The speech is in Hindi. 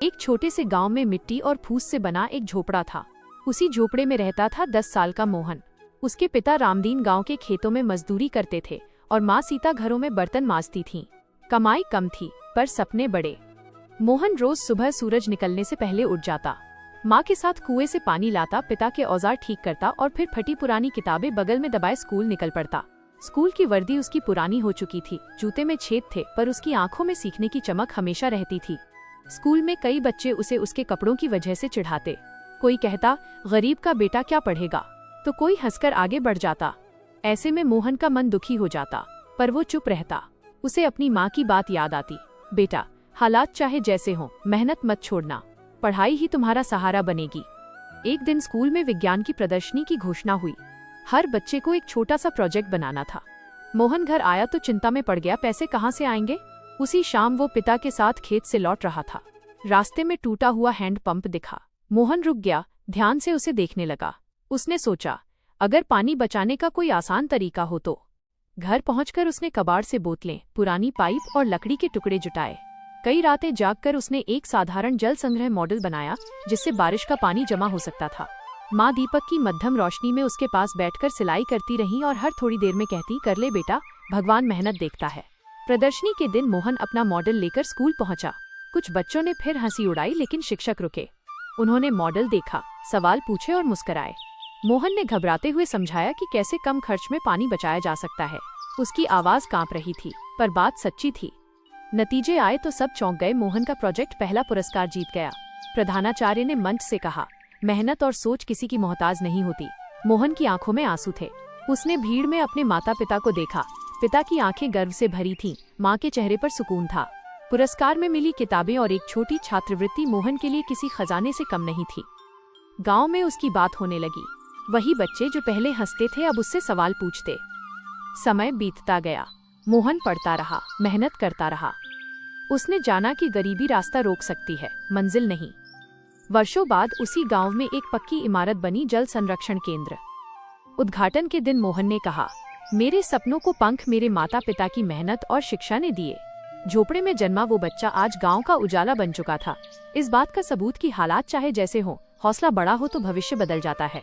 एक छोटे से गांव में मिट्टी और फूस से बना एक झोपड़ा था। उसी झोपड़े में रहता था 10 साल का मोहन। उसके पिता रामदीन गांव के खेतों में मजदूरी करते थे और माँ सीता घरों में बर्तन मांजती थीं। कमाई कम थी पर सपने बड़े। मोहन रोज सुबह सूरज निकलने से पहले उठ जाता, माँ के साथ कुएं से पानी लाता, पिता के औजार ठीक करता और फिर फटी पुरानी किताबें बगल में दबाए स्कूल निकल पड़ता। स्कूल की वर्दी उसकी पुरानी हो चुकी थी, जूते में छेद थे, पर उसकी आंखों में सीखने की चमक हमेशा रहती थी। स्कूल में कई बच्चे उसे उसके कपड़ों की वजह से चिढ़ाते। कोई कहता, गरीब का बेटा क्या पढ़ेगा, तो कोई हंसकर आगे बढ़ जाता। ऐसे में मोहन का मन दुखी हो जाता, पर वो चुप रहता। उसे अपनी माँ की बात याद आती, बेटा, हालात चाहे जैसे हों, मेहनत मत छोड़ना, पढ़ाई ही तुम्हारा सहारा बनेगी। एक दिन स्कूल में विज्ञान की प्रदर्शनी की घोषणा हुई। हर बच्चे को एक छोटा सा प्रोजेक्ट बनाना था। मोहन घर आया तो चिंता में पड़ गया, पैसे कहाँ से आएंगे। उसी शाम वो पिता के साथ खेत से लौट रहा था। रास्ते में टूटा हुआ हैंड पंप दिखा। मोहन रुक गया, ध्यान से उसे देखने लगा। उसने सोचा, अगर पानी बचाने का कोई आसान तरीका हो तो। घर पहुंचकर उसने कबाड़ से बोतलें, पुरानी पाइप और लकड़ी के टुकड़े जुटाए। कई रातें जागकर उसने एक साधारण जल संग्रह मॉडल बनाया जिससे बारिश का पानी जमा हो सकता था। माँ दीपक की मध्यम रोशनी में उसके पास बैठकर सिलाई करती रहीं और हर थोड़ी देर में कहती, कर ले बेटा, भगवान मेहनत देखता है। प्रदर्शनी के दिन मोहन अपना मॉडल लेकर स्कूल पहुंचा। कुछ बच्चों ने फिर हंसी उड़ाई, लेकिन शिक्षक रुके। उन्होंने मॉडल देखा, सवाल पूछे और मुस्कुराए। मोहन ने घबराते हुए समझाया कि कैसे कम खर्च में पानी बचाया जा सकता है। उसकी आवाज कांप रही थी, पर बात सच्ची थी। नतीजे आए तो सब चौंक गए। मोहन का प्रोजेक्ट पहला पुरस्कार जीत गया। प्रधानाचार्य ने मंच से कहा, मेहनत और सोच किसी की मोहताज नहीं होती। मोहन की आंखों में आंसू थे। उसने भीड़ में अपने माता पिता को देखा। पिता की आंखें गर्व से भरी थीं, माँ के चेहरे पर सुकून था। पुरस्कार में मिली किताबें और एक छोटी छात्रवृत्ति मोहन के लिए किसी खजाने से कम नहीं थी। गांव में उसकी बात होने लगी। वही बच्चे जो पहले हंसते थे अब उससे सवाल पूछते। समय बीतता गया। मोहन पढ़ता रहा, मेहनत करता रहा। उसने जाना कि गरीबी रास्ता रोक सकती है, मंजिल नहीं। वर्षों बाद उसी गांव में एक पक्की इमारत बनी, जल संरक्षण केंद्र। उद्घाटन के दिन मोहन ने कहा, मेरे सपनों को पंख मेरे माता पिता की मेहनत और शिक्षा ने दिए। झोपड़े में जन्मा वो बच्चा आज गांव का उजाला बन चुका था। इस बात का सबूत कि हालात चाहे जैसे हों, हौसला बड़ा हो तो भविष्य बदल जाता है।